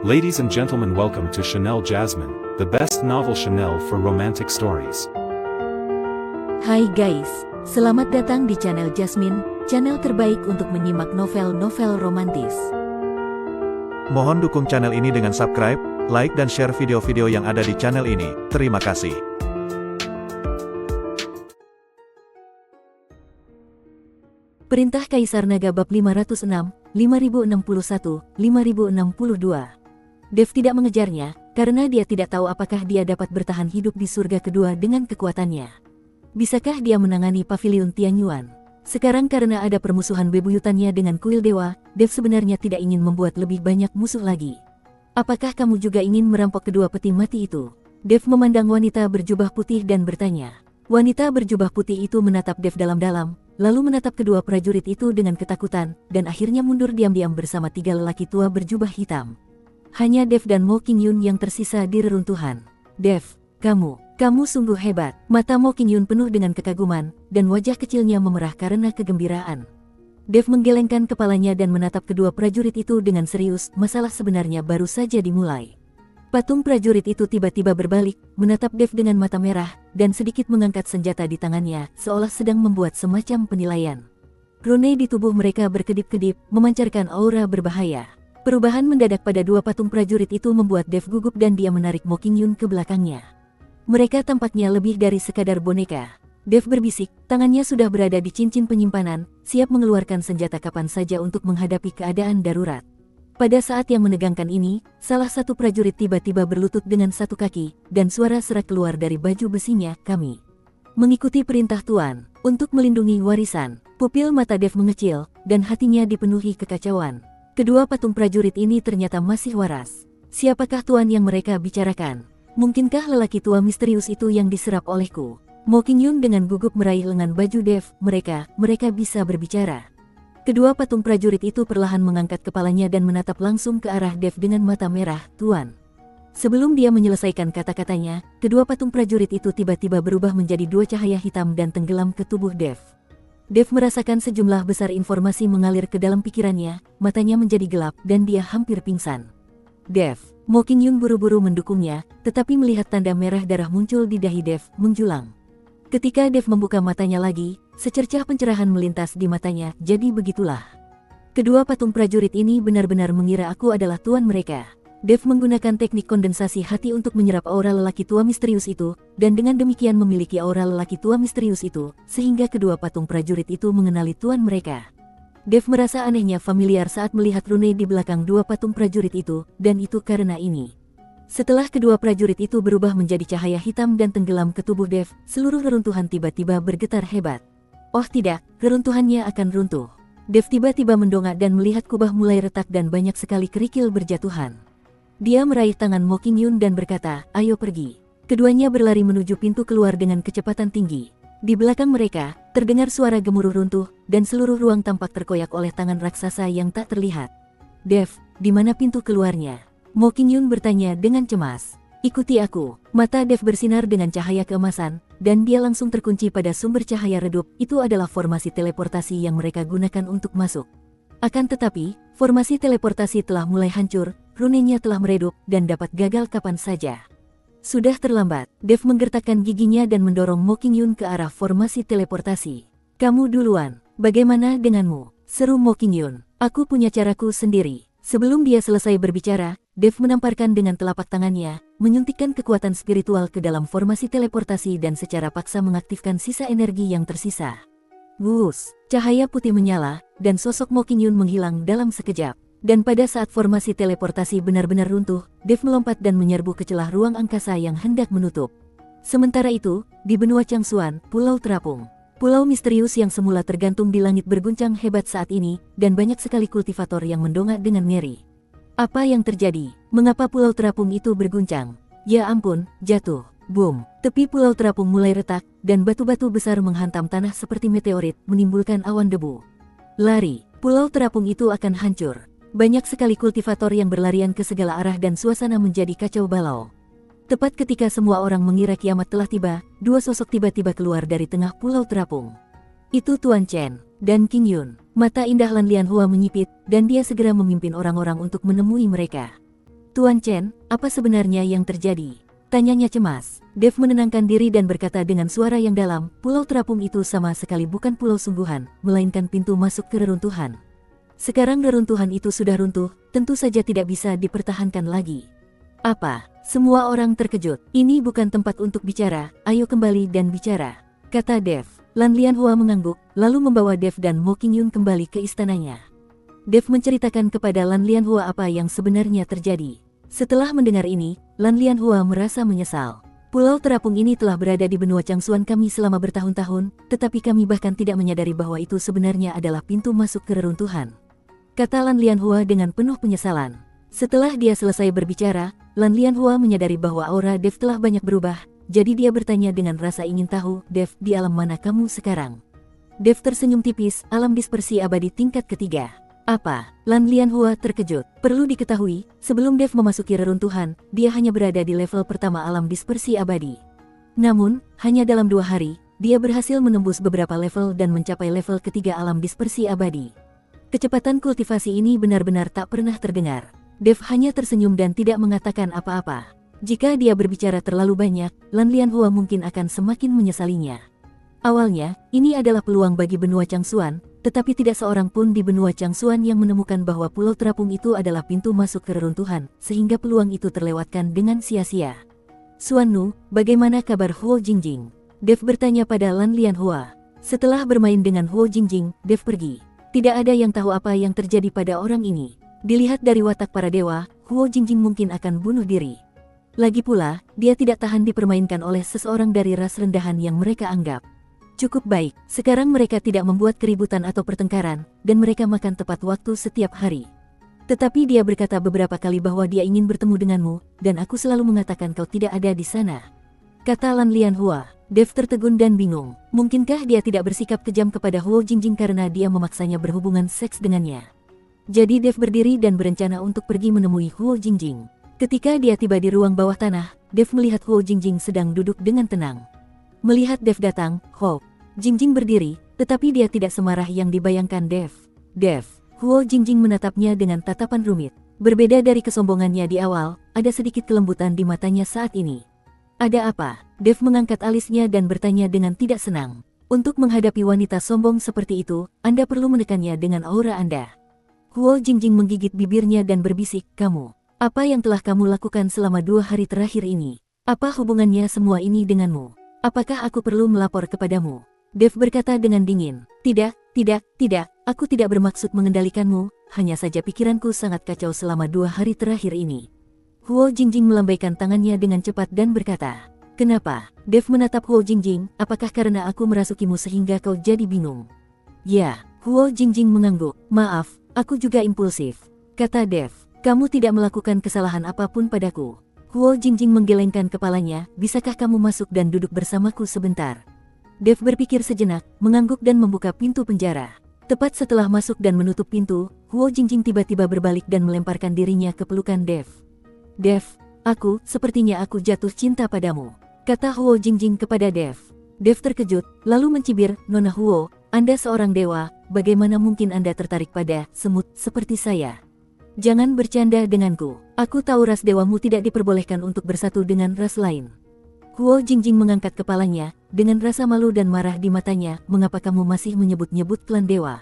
Ladies and gentlemen, welcome to Chanel Jasmine, the best novel Chanel for romantic stories. Hai guys, selamat datang di channel Jasmine, channel terbaik untuk menyimak novel-novel romantis. Mohon dukung channel ini dengan subscribe, like dan share video-video yang ada di channel ini. Terima kasih. Perintah Kaisar Naga bab 506, 5061, 5062. Dev tidak mengejarnya, karena dia tidak tahu apakah dia dapat bertahan hidup di surga kedua dengan kekuatannya. Bisakah dia menangani pavilion Tianyuan? Sekarang karena ada permusuhan bebuyutannya dengan kuil dewa, Dev sebenarnya tidak ingin membuat lebih banyak musuh lagi. Apakah kamu juga ingin merampok kedua peti mati itu? Dev memandang wanita berjubah putih dan bertanya. Wanita berjubah putih itu menatap Dev dalam-dalam, lalu menatap kedua prajurit itu dengan ketakutan, dan akhirnya mundur diam-diam bersama tiga lelaki tua berjubah hitam. Hanya Dev dan Mo Qingyun yang tersisa di reruntuhan. Dev, kamu sungguh hebat. Mata Mo Qingyun penuh dengan kekaguman, dan wajah kecilnya memerah karena kegembiraan. Dev menggelengkan kepalanya dan menatap kedua prajurit itu dengan serius. Masalah sebenarnya baru saja dimulai. Patung prajurit itu tiba-tiba berbalik, menatap Dev dengan mata merah, dan sedikit mengangkat senjata di tangannya, seolah sedang membuat semacam penilaian. Rune di tubuh mereka berkedip-kedip, memancarkan aura berbahaya. Perubahan mendadak pada dua patung prajurit itu membuat Dev gugup dan dia menarik Mo Qingyun ke belakangnya. Mereka tampaknya lebih dari sekadar boneka. Dev berbisik, tangannya sudah berada di cincin penyimpanan, siap mengeluarkan senjata kapan saja untuk menghadapi keadaan darurat. Pada saat yang menegangkan ini, salah satu prajurit tiba-tiba berlutut dengan satu kaki, dan suara serak keluar dari baju besinya, "Kami mengikuti perintah Tuan untuk melindungi warisan." Pupil mata Dev mengecil, dan hatinya dipenuhi kekacauan. Kedua patung prajurit ini ternyata masih waras. Siapakah tuan yang mereka bicarakan? Mungkinkah lelaki tua misterius itu yang diserap olehku? Mo Qingyun dengan gugup meraih lengan baju Dev. Mereka bisa berbicara. Kedua patung prajurit itu perlahan mengangkat kepalanya dan menatap langsung ke arah Dev dengan mata merah. "Tuan." Sebelum dia menyelesaikan kata-katanya, kedua patung prajurit itu tiba-tiba berubah menjadi dua cahaya hitam dan tenggelam ke tubuh Dev. Dev merasakan sejumlah besar informasi mengalir ke dalam pikirannya, matanya menjadi gelap, dan dia hampir pingsan. "Dev." Mo Qingyun buru-buru mendukungnya, tetapi melihat tanda merah darah muncul di dahi Dev, menjulang. Ketika Dev membuka matanya lagi, secercah pencerahan melintas di matanya. "Jadi begitulah. Kedua patung prajurit ini benar-benar mengira aku adalah tuan mereka." Dev menggunakan teknik kondensasi hati untuk menyerap aura lelaki tua misterius itu, dan dengan demikian memiliki aura lelaki tua misterius itu, sehingga kedua patung prajurit itu mengenali tuan mereka. Dev merasa anehnya familiar saat melihat rune di belakang dua patung prajurit itu, dan itu karena ini. Setelah kedua prajurit itu berubah menjadi cahaya hitam dan tenggelam ke tubuh Dev, seluruh reruntuhan tiba-tiba bergetar hebat. Oh tidak, reruntuhannya akan runtuh. Dev tiba-tiba mendongak dan melihat kubah mulai retak dan banyak sekali kerikil berjatuhan. Dia meraih tangan Mo Qingyun dan berkata, "Ayo pergi." Keduanya berlari menuju pintu keluar dengan kecepatan tinggi. Di belakang mereka, terdengar suara gemuruh runtuh, dan seluruh ruang tampak terkoyak oleh tangan raksasa yang tak terlihat. "Dev, di mana pintu keluarnya?" Mo Qingyun bertanya dengan cemas. "Ikuti aku." Mata Dev bersinar dengan cahaya keemasan, dan dia langsung terkunci pada sumber cahaya redup. Itu adalah formasi teleportasi yang mereka gunakan untuk masuk. Akan tetapi, formasi teleportasi telah mulai hancur, runenya telah meredup, dan dapat gagal kapan saja. Sudah terlambat. Dev menggertakkan giginya dan mendorong Mo Qingyun ke arah formasi teleportasi. "Kamu duluan. Bagaimana denganmu?" seru Mo Qingyun. "Aku punya caraku sendiri." Sebelum dia selesai berbicara, Dev menamparkan dengan telapak tangannya, menyuntikkan kekuatan spiritual ke dalam formasi teleportasi dan secara paksa mengaktifkan sisa energi yang tersisa. Wus, cahaya putih menyala, dan sosok Mo Qingyun menghilang dalam sekejap. Dan pada saat formasi teleportasi benar-benar runtuh, Dev melompat dan menyerbu ke celah ruang angkasa yang hendak menutup. Sementara itu, di benua Changsuan, Pulau Terapung. Pulau misterius yang semula tergantung di langit berguncang hebat saat ini, dan banyak sekali kultivator yang mendongak dengan ngeri. Apa yang terjadi? Mengapa Pulau Terapung itu berguncang? Ya ampun, jatuh. Boom! Tepi Pulau Terapung mulai retak, dan batu-batu besar menghantam tanah seperti meteorit, menimbulkan awan debu. Lari! Pulau Terapung itu akan hancur. Banyak sekali kultivator yang berlarian ke segala arah dan suasana menjadi kacau balau. Tepat ketika semua orang mengira kiamat telah tiba, dua sosok tiba-tiba keluar dari tengah Pulau Terapung. Itu Tuan Chen dan King Yun. Mata indah Lan Lianhua menyipit, dan dia segera memimpin orang-orang untuk menemui mereka. Tuan Chen, apa sebenarnya yang terjadi? Tanyanya cemas. Dev menenangkan diri dan berkata dengan suara yang dalam, pulau terapung itu sama sekali bukan pulau sungguhan, melainkan pintu masuk ke reruntuhan. Sekarang reruntuhan itu sudah runtuh, tentu saja tidak bisa dipertahankan lagi. Apa? Semua orang terkejut. Ini bukan tempat untuk bicara, ayo kembali dan bicara, kata Dev. Lan Lianhua mengangguk, lalu membawa Dev dan Mo Qingyun kembali ke istananya. Dev menceritakan kepada Lan Lianhua apa yang sebenarnya terjadi. Setelah mendengar ini, Lan Lianhua merasa menyesal. Pulau terapung ini telah berada di benua Changsuan kami selama bertahun-tahun, tetapi kami bahkan tidak menyadari bahwa itu sebenarnya adalah pintu masuk ke reruntuhan, kata Lan Lianhua dengan penuh penyesalan. Setelah dia selesai berbicara, Lan Lianhua menyadari bahwa aura Dev telah banyak berubah. Jadi dia bertanya dengan rasa ingin tahu, Dev, di alam mana kamu sekarang? Dev tersenyum tipis, alam dispersi abadi tingkat ketiga. Apa? Lan Lianhua terkejut. Perlu diketahui, sebelum Dev memasuki reruntuhan, dia hanya berada di level pertama alam dispersi abadi. Namun, hanya dalam 2 hari, dia berhasil menembus beberapa level dan mencapai level ketiga alam dispersi abadi. Kecepatan kultivasi ini benar-benar tak pernah terdengar. Dev hanya tersenyum dan tidak mengatakan apa-apa. Jika dia berbicara terlalu banyak, Lan Lianhua mungkin akan semakin menyesalinya. Awalnya, ini adalah peluang bagi benua Changsuan, tetapi tidak seorang pun di benua Changsuan yang menemukan bahwa pulau terapung itu adalah pintu masuk ke reruntuhan, sehingga peluang itu terlewatkan dengan sia-sia. Suan-nu, bagaimana kabar Huo Jingjing? Dev bertanya pada Lan Lianhua. Setelah bermain dengan Huo Jingjing, Dev pergi. Tidak ada yang tahu apa yang terjadi pada orang ini. Dilihat dari watak para dewa, Huo Jingjing mungkin akan bunuh diri. Lagi pula, dia tidak tahan dipermainkan oleh seseorang dari ras rendahan yang mereka anggap cukup baik. Sekarang mereka tidak membuat keributan atau pertengkaran, dan mereka makan tepat waktu setiap hari. Tetapi dia berkata beberapa kali bahwa dia ingin bertemu denganmu, dan aku selalu mengatakan kau tidak ada di sana, kata Lan Lianhua. Dev tertegun dan bingung. Mungkinkah dia tidak bersikap kejam kepada Huo Jingjing karena dia memaksanya berhubungan seks dengannya? Jadi Dev berdiri dan berencana untuk pergi menemui Huo Jingjing. Ketika dia tiba di ruang bawah tanah, Dev melihat Huo Jingjing sedang duduk dengan tenang. Melihat Dev datang, Huo Jingjing berdiri, tetapi dia tidak semarah yang dibayangkan Dev. Dev, Huo Jingjing menatapnya dengan tatapan rumit. Berbeda dari kesombongannya di awal, ada sedikit kelembutan di matanya saat ini. Ada apa? Dev mengangkat alisnya dan bertanya dengan tidak senang. Untuk menghadapi wanita sombong seperti itu, Anda perlu menekannya dengan aura Anda. Huo Jingjing menggigit bibirnya dan berbisik, kamu. Apa yang telah kamu lakukan selama 2 hari terakhir ini? Apa hubungannya semua ini denganmu? Apakah aku perlu melapor kepadamu? Dev berkata dengan dingin. Tidak, aku tidak bermaksud mengendalikanmu, hanya saja pikiranku sangat kacau selama 2 hari terakhir ini. Huo Jingjing melambaikan tangannya dengan cepat dan berkata, kenapa? Dev menatap Huo Jingjing, apakah karena aku merasukimu sehingga kau jadi bingung? Ya, Huo Jingjing mengangguk. Maaf, aku juga impulsif, kata Dev. Kamu tidak melakukan kesalahan apapun padaku. Huo Jingjing menggelengkan kepalanya, bisakah kamu masuk dan duduk bersamaku sebentar? Dev berpikir sejenak, mengangguk dan membuka pintu penjara. Tepat setelah masuk dan menutup pintu, Huo Jingjing tiba-tiba berbalik dan melemparkan dirinya ke pelukan Dev. Dev, sepertinya aku jatuh cinta padamu, kata Huo Jingjing kepada Dev. Dev terkejut, lalu mencibir, Nona Huo, Anda seorang dewa, bagaimana mungkin Anda tertarik pada semut seperti saya? Jangan bercanda denganku. Aku tahu ras dewamu tidak diperbolehkan untuk bersatu dengan ras lain. Huo Jingjing mengangkat kepalanya, dengan rasa malu dan marah di matanya, mengapa kamu masih menyebut-nyebut klan dewa?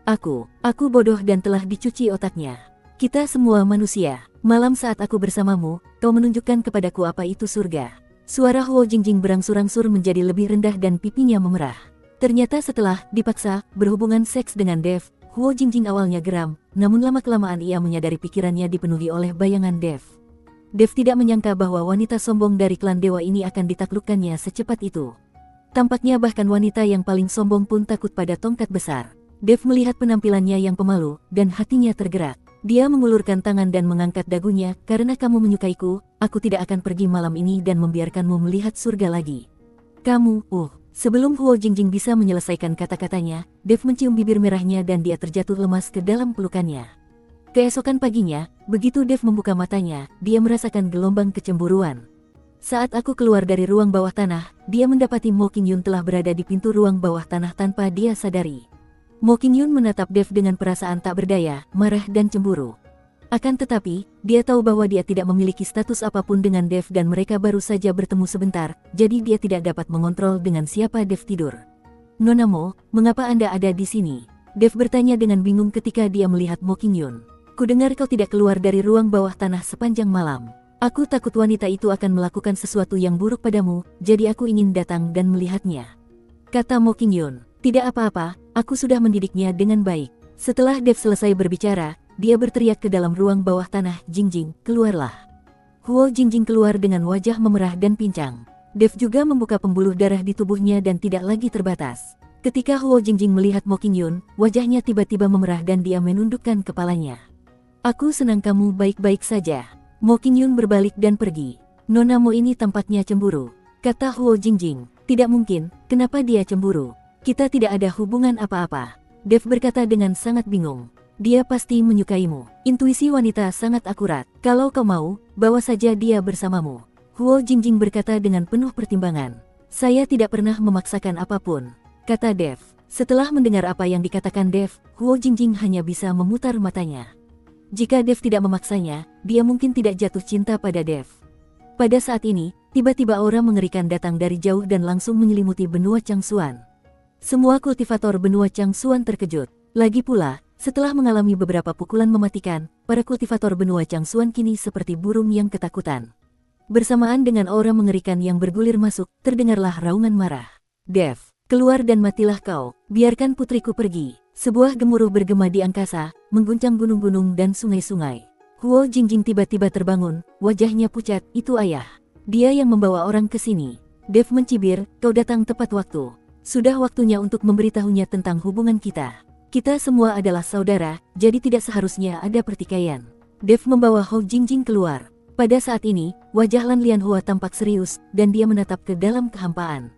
Aku bodoh dan telah dicuci otaknya. Kita semua manusia. Malam saat aku bersamamu, kau menunjukkan kepadaku apa itu surga. Suara Huo Jingjing berangsur-angsur menjadi lebih rendah dan pipinya memerah. Ternyata setelah dipaksa berhubungan seks dengan Dev, Huo Jingjing awalnya geram, namun lama-kelamaan ia menyadari pikirannya dipenuhi oleh bayangan Dev. Dev tidak menyangka bahwa wanita sombong dari klan dewa ini akan ditaklukkannya secepat itu. Tampaknya bahkan wanita yang paling sombong pun takut pada tongkat besar. Dev melihat penampilannya yang pemalu, dan hatinya tergerak. Dia mengulurkan tangan dan mengangkat dagunya, karena kamu menyukaiku, aku tidak akan pergi malam ini dan membiarkanmu melihat surga lagi. Kamu, Sebelum Huo Jingjing bisa menyelesaikan kata-katanya, Dev mencium bibir merahnya dan dia terjatuh lemas ke dalam pelukannya. Keesokan paginya, begitu Dev membuka matanya, dia merasakan gelombang kecemburuan. Saat aku keluar dari ruang bawah tanah, dia mendapati Mo Qingyun telah berada di pintu ruang bawah tanah tanpa dia sadari. Mo Qingyun menatap Dev dengan perasaan tak berdaya, marah dan cemburu. Akan tetapi, dia tahu bahwa dia tidak memiliki status apapun dengan Dev dan mereka baru saja bertemu sebentar, jadi dia tidak dapat mengontrol dengan siapa Dev tidur. Nona Mo, mengapa Anda ada di sini? Dev bertanya dengan bingung ketika dia melihat Mo Qingyun. Kudengar kau tidak keluar dari ruang bawah tanah sepanjang malam. Aku takut wanita itu akan melakukan sesuatu yang buruk padamu, jadi aku ingin datang dan melihatnya. Kata Mo Qingyun. Tidak apa-apa, aku sudah mendidiknya dengan baik. Setelah Dev selesai berbicara, dia berteriak ke dalam ruang bawah tanah, Jingjing, keluarlah. Huo Jingjing keluar dengan wajah memerah dan pincang. Dev juga membuka pembuluh darah di tubuhnya dan tidak lagi terbatas. Ketika Huo Jingjing melihat Mo Qingyun, wajahnya tiba-tiba memerah dan dia menundukkan kepalanya. Aku senang kamu baik-baik saja. Mo Qingyun berbalik dan pergi. Nona Mo ini tampaknya cemburu, kata Huo Jingjing. Tidak mungkin, kenapa dia cemburu? Kita tidak ada hubungan apa-apa. Dev berkata dengan sangat bingung. Dia pasti menyukaimu. Intuisi wanita sangat akurat. Kalau kau mau, bawa saja dia bersamamu. Huo Jingjing berkata dengan penuh pertimbangan. Saya tidak pernah memaksakan apapun, kata Dev. Setelah mendengar apa yang dikatakan Dev, Huo Jingjing hanya bisa memutar matanya. Jika Dev tidak memaksanya, dia mungkin tidak jatuh cinta pada Dev. Pada saat ini, tiba-tiba aura mengerikan datang dari jauh dan langsung menyelimuti benua Changsuan. Semua kultivator benua Changsuan terkejut. Lagi pula, setelah mengalami beberapa pukulan mematikan, para kultivator benua Changsuan kini seperti burung yang ketakutan. Bersamaan dengan aura mengerikan yang bergulir masuk, terdengarlah raungan marah. Dev, keluar dan matilah kau, biarkan putriku pergi. Sebuah gemuruh bergema di angkasa, mengguncang gunung-gunung dan sungai-sungai. Huo Jingjing tiba-tiba terbangun, wajahnya pucat, itu ayah. Dia yang membawa orang ke sini. Dev mencibir, kau datang tepat waktu. Sudah waktunya untuk memberitahunya tentang hubungan kita. Kita semua adalah saudara, jadi tidak seharusnya ada pertikaian. Dev membawa Huo Jingjing keluar. Pada saat ini, wajah Lan Lianhua tampak serius, dan dia menatap ke dalam kehampaan.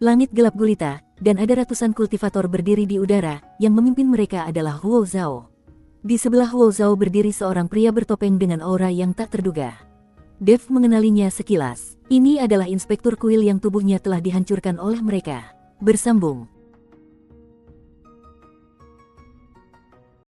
Langit gelap gulita, dan ada ratusan kultivator berdiri di udara, yang memimpin mereka adalah Huo Zhao. Di sebelah Huo Zhao berdiri seorang pria bertopeng dengan aura yang tak terduga. Dev mengenalinya sekilas. Ini adalah inspektur kuil yang tubuhnya telah dihancurkan oleh mereka. Bersambung.